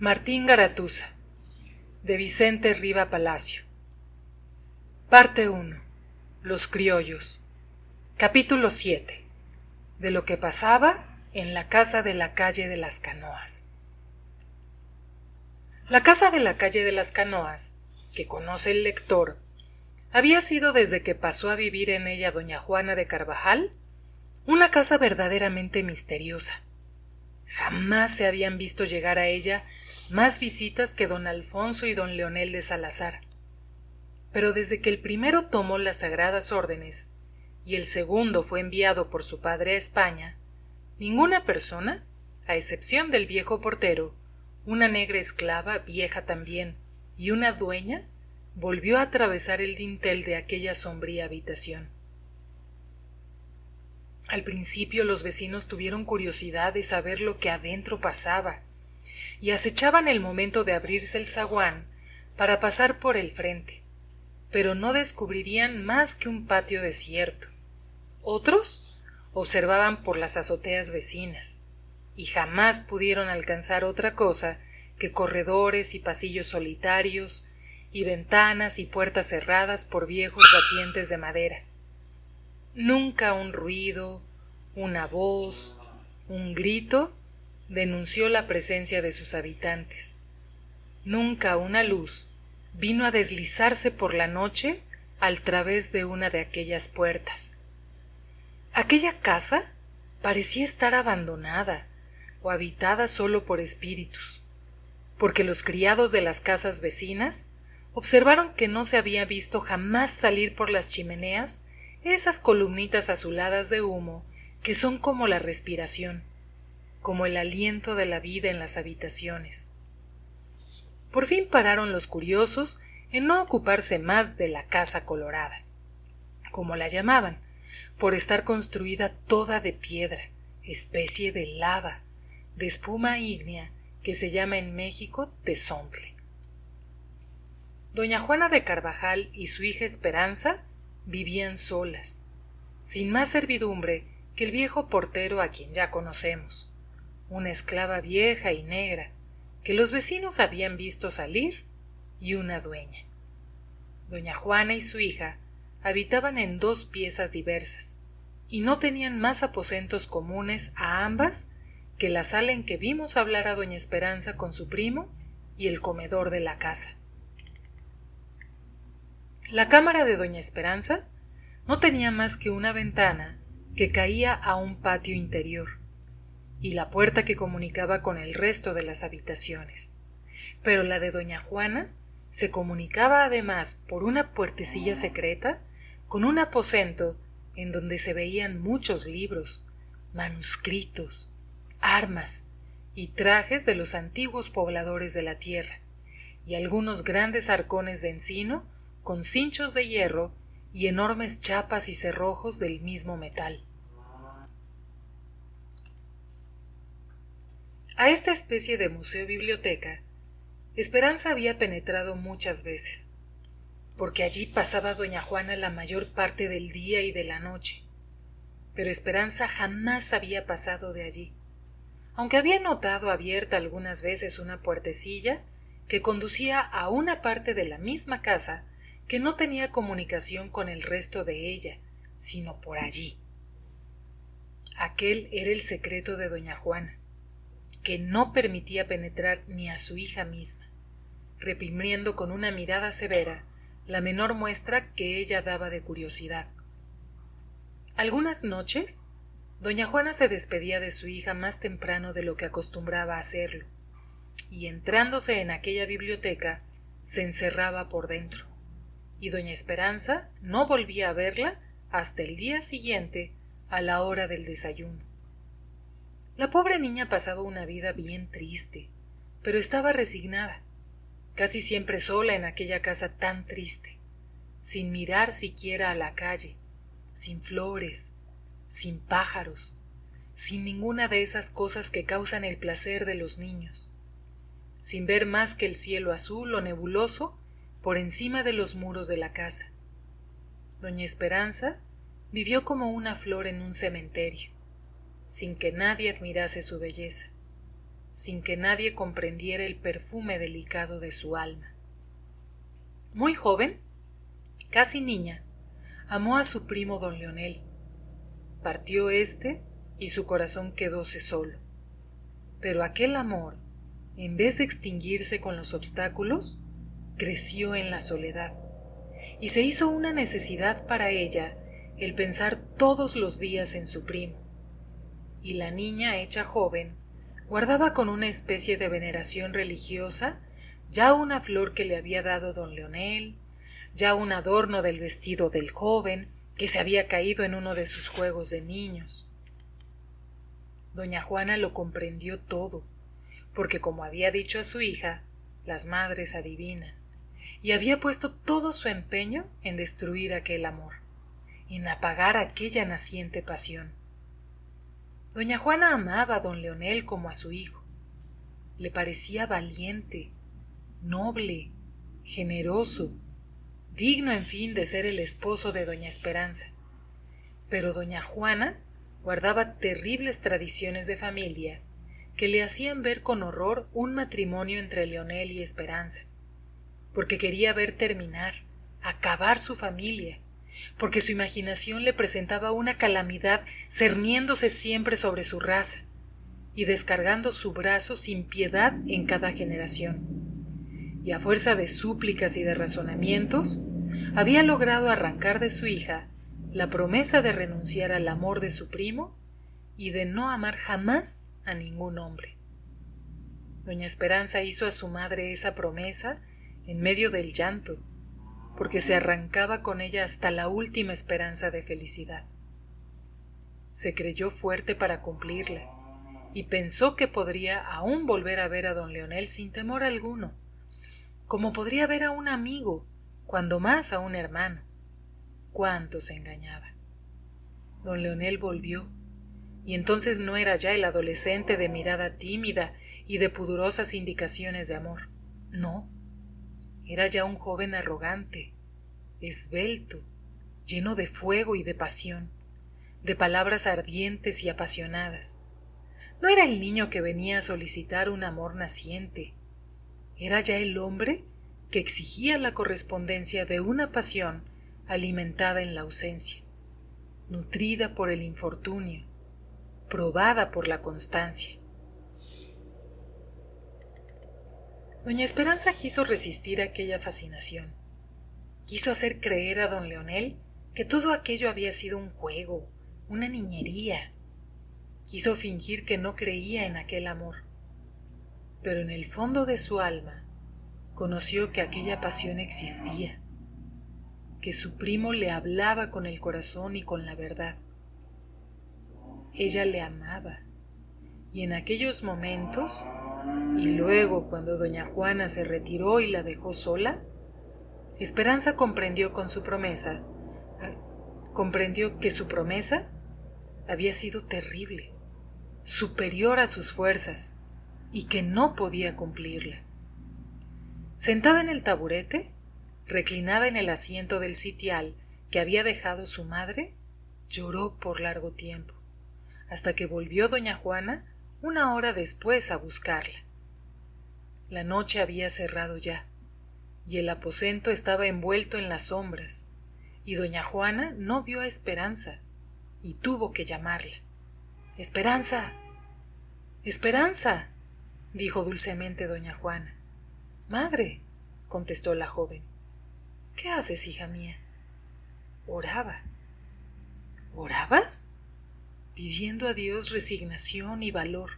Martín Garatuza, de Vicente Riva Palacio. Parte 1. Los criollos. Capítulo 7. De lo que pasaba en la casa de la calle de las Canoas. La casa de la calle de las Canoas, que conoce el lector, había sido desde que pasó a vivir en ella doña Juana de Carvajal, una casa verdaderamente misteriosa. Jamás se habían visto llegar a ella más visitas que don Alfonso y don Leonel de Salazar. Pero desde que el primero tomó las sagradas órdenes y el segundo fue enviado por su padre a España, ninguna persona, a excepción del viejo portero, una negra esclava, vieja también, y una dueña, volvió a atravesar el dintel de aquella sombría habitación. Al principio los vecinos tuvieron curiosidad de saber lo que adentro pasaba, y acechaban el momento de abrirse el zaguán para pasar por el frente, pero no descubrirían más que un patio desierto. Otros observaban por las azoteas vecinas, y jamás pudieron alcanzar otra cosa que corredores y pasillos solitarios, y ventanas y puertas cerradas por viejos batientes de madera. Nunca un ruido, una voz, un grito denunció la presencia de sus habitantes. Nunca una luz vino a deslizarse por la noche al través de una de aquellas puertas. Aquella casa parecía estar abandonada o habitada solo por espíritus, porque los criados de las casas vecinas observaron que no se había visto jamás salir por las chimeneas esas columnitas azuladas de humo que son como la respiración, como el aliento de la vida en las habitaciones. Por fin pararon los curiosos en no ocuparse más de la casa colorada, como la llamaban, por estar construida toda de piedra, especie de lava, de espuma ígnea que se llama en México tezontle. Doña Juana de Carvajal y su hija Esperanza vivían solas, sin más servidumbre que el viejo portero a quien ya conocemos, una esclava vieja y negra que los vecinos habían visto salir y una dueña. Doña Juana y su hija habitaban en dos piezas diversas y no tenían más aposentos comunes a ambas que la sala en que vimos hablar a doña Esperanza con su primo y el comedor de la casa. La cámara de doña Esperanza no tenía más que una ventana que caía a un patio interior y la puerta que comunicaba con el resto de las habitaciones, pero la de doña Juana se comunicaba además por una puertecilla secreta con un aposento en donde se veían muchos libros, manuscritos, armas y trajes de los antiguos pobladores de la tierra, y algunos grandes arcones de encino con cinchos de hierro y enormes chapas y cerrojos del mismo metal. A esta especie de museo-biblioteca, Esperanza había penetrado muchas veces, porque allí pasaba doña Juana la mayor parte del día y de la noche, pero Esperanza jamás había pasado de allí, aunque había notado abierta algunas veces una puertecilla que conducía a una parte de la misma casa que no tenía comunicación con el resto de ella, sino por allí. Aquel era el secreto de doña Juana, que no permitía penetrar ni a su hija misma, reprimiendo con una mirada severa la menor muestra que ella daba de curiosidad. Algunas noches, doña Juana se despedía de su hija más temprano de lo que acostumbraba a hacerlo, y entrándose en aquella biblioteca, se encerraba por dentro, y doña Esperanza no volvía a verla hasta el día siguiente a la hora del desayuno. La pobre niña pasaba una vida bien triste, pero estaba resignada, casi siempre sola en aquella casa tan triste, sin mirar siquiera a la calle, sin flores, sin pájaros, sin ninguna de esas cosas que causan el placer de los niños, sin ver más que el cielo azul o nebuloso por encima de los muros de la casa. Doña Esperanza vivió como una flor en un cementerio, sin que nadie admirase su belleza, sin que nadie comprendiera el perfume delicado de su alma. Muy joven, casi niña, amó a su primo don Leonel. Partió éste y su corazón quedóse solo. Pero aquel amor, en vez de extinguirse con los obstáculos, creció en la soledad, y se hizo una necesidad para ella el pensar todos los días en su primo. Y la niña, hecha joven, guardaba con una especie de veneración religiosa ya una flor que le había dado don Leonel, ya un adorno del vestido del joven que se había caído en uno de sus juegos de niños. Doña Juana lo comprendió todo, porque como había dicho a su hija, las madres adivinan, y había puesto todo su empeño en destruir aquel amor, en apagar aquella naciente pasión. Doña Juana amaba a don Leonel como a su hijo. Le parecía valiente, noble, generoso, digno, en fin, de ser el esposo de doña Esperanza. Pero doña Juana guardaba terribles tradiciones de familia que le hacían ver con horror un matrimonio entre Leonel y Esperanza, porque quería ver terminar, acabar su familia, porque su imaginación le presentaba una calamidad cerniéndose siempre sobre su raza y descargando su brazo sin piedad en cada generación. Y a fuerza de súplicas y de razonamientos, había logrado arrancar de su hija la promesa de renunciar al amor de su primo y de no amar jamás a ningún hombre. Doña Esperanza hizo a su madre esa promesa en medio del llanto, porque se arrancaba con ella hasta la última esperanza de felicidad. Se creyó fuerte para cumplirla, y pensó que podría aún volver a ver a don Leonel sin temor alguno, como podría ver a un amigo, cuando más a un hermano. Cuánto se engañaba. Don Leonel volvió, y entonces no era ya el adolescente de mirada tímida y de pudorosas indicaciones de amor. No, era ya un joven arrogante, esbelto, lleno de fuego y de pasión, de palabras ardientes y apasionadas. No era el niño que venía a solicitar un amor naciente, era ya el hombre que exigía la correspondencia de una pasión alimentada en la ausencia, nutrida por el infortunio, probada por la constancia. Doña Esperanza quiso resistir aquella fascinación. Quiso hacer creer a don Leonel que todo aquello había sido un juego, una niñería. Quiso fingir que no creía en aquel amor. Pero en el fondo de su alma conoció que aquella pasión existía, que su primo le hablaba con el corazón y con la verdad. Ella le amaba, y en aquellos momentos, y luego cuando doña Juana se retiró y la dejó sola, Esperanza comprendió que su promesa había sido terrible, superior a sus fuerzas, y que no podía cumplirla. Sentada en el taburete, reclinada en el asiento del sitial que había dejado su madre, lloró por largo tiempo, hasta que volvió doña Juana una hora después a buscarla. La noche había cerrado ya, y el aposento estaba envuelto en las sombras, y doña Juana no vio a Esperanza, y tuvo que llamarla. ¡Esperanza! ¡Esperanza! dijo dulcemente doña Juana. Madre, contestó la joven. ¿Qué haces, hija mía? Oraba. ¿Orabas? Pidiendo a Dios resignación y valor.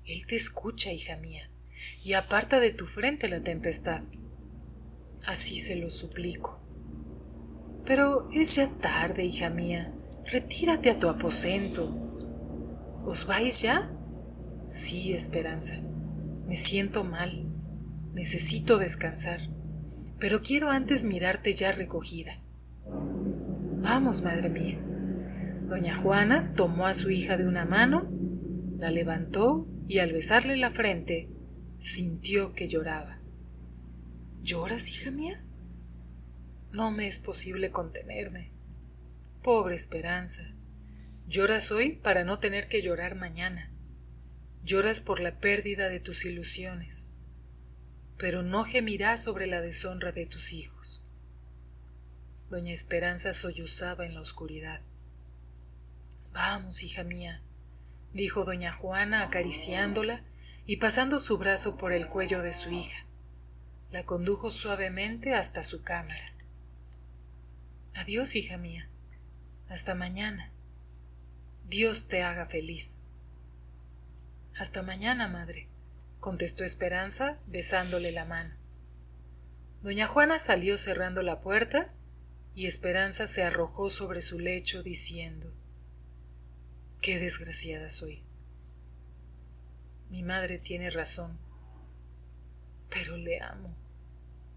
Él te escucha, hija mía, y aparta de tu frente la tempestad. Así se lo suplico. Pero es ya tarde, hija mía. Retírate a tu aposento. ¿Os vais ya? Sí, Esperanza. Me siento mal. Necesito descansar. Pero quiero antes mirarte ya recogida. Vamos, madre mía. Doña Juana tomó a su hija de una mano, la levantó y al besarle la frente, sintió que lloraba. ¿Lloras, hija mía? No me es posible contenerme. Pobre Esperanza. Lloras hoy para no tener que llorar mañana. Lloras por la pérdida de tus ilusiones, pero no gemirás sobre la deshonra de tus hijos. Doña Esperanza sollozaba en la oscuridad. Vamos, hija mía, dijo doña Juana acariciándola y pasando su brazo por el cuello de su hija. La condujo suavemente hasta su cámara. Adiós, hija mía. Hasta mañana. Dios te haga feliz. Hasta mañana, madre, contestó Esperanza, besándole la mano. Doña Juana salió cerrando la puerta y Esperanza se arrojó sobre su lecho diciendo: qué desgraciada soy. Mi madre tiene razón, pero le amo,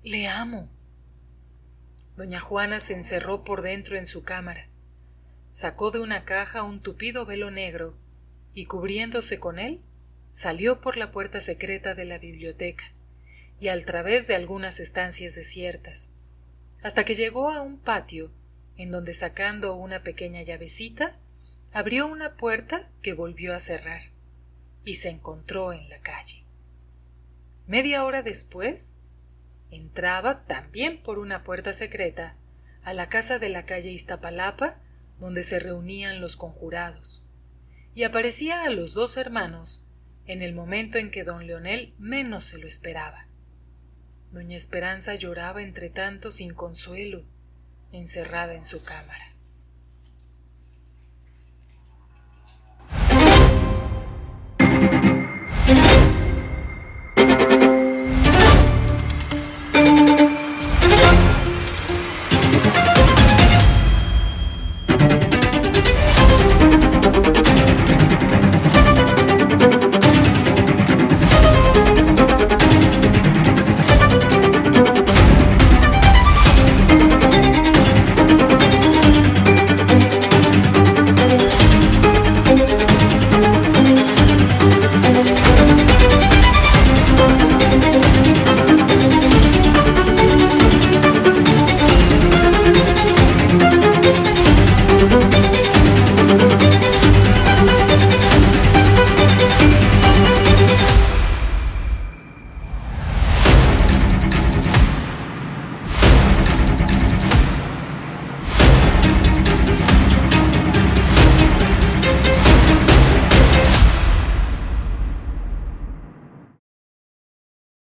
le amo. Doña Juana se encerró por dentro en su cámara, sacó de una caja un tupido velo negro y cubriéndose con él, salió por la puerta secreta de la biblioteca y al través de algunas estancias desiertas, hasta que llegó a un patio en donde, sacando una pequeña llavecita, abrió una puerta que volvió a cerrar y se encontró en la calle. Media hora después, entraba también por una puerta secreta a la casa de la calle Iztapalapa, donde se reunían los conjurados, y aparecía a los dos hermanos en el momento en que don Leonel menos se lo esperaba. Doña Esperanza lloraba entre tanto sin consuelo, encerrada en su cámara.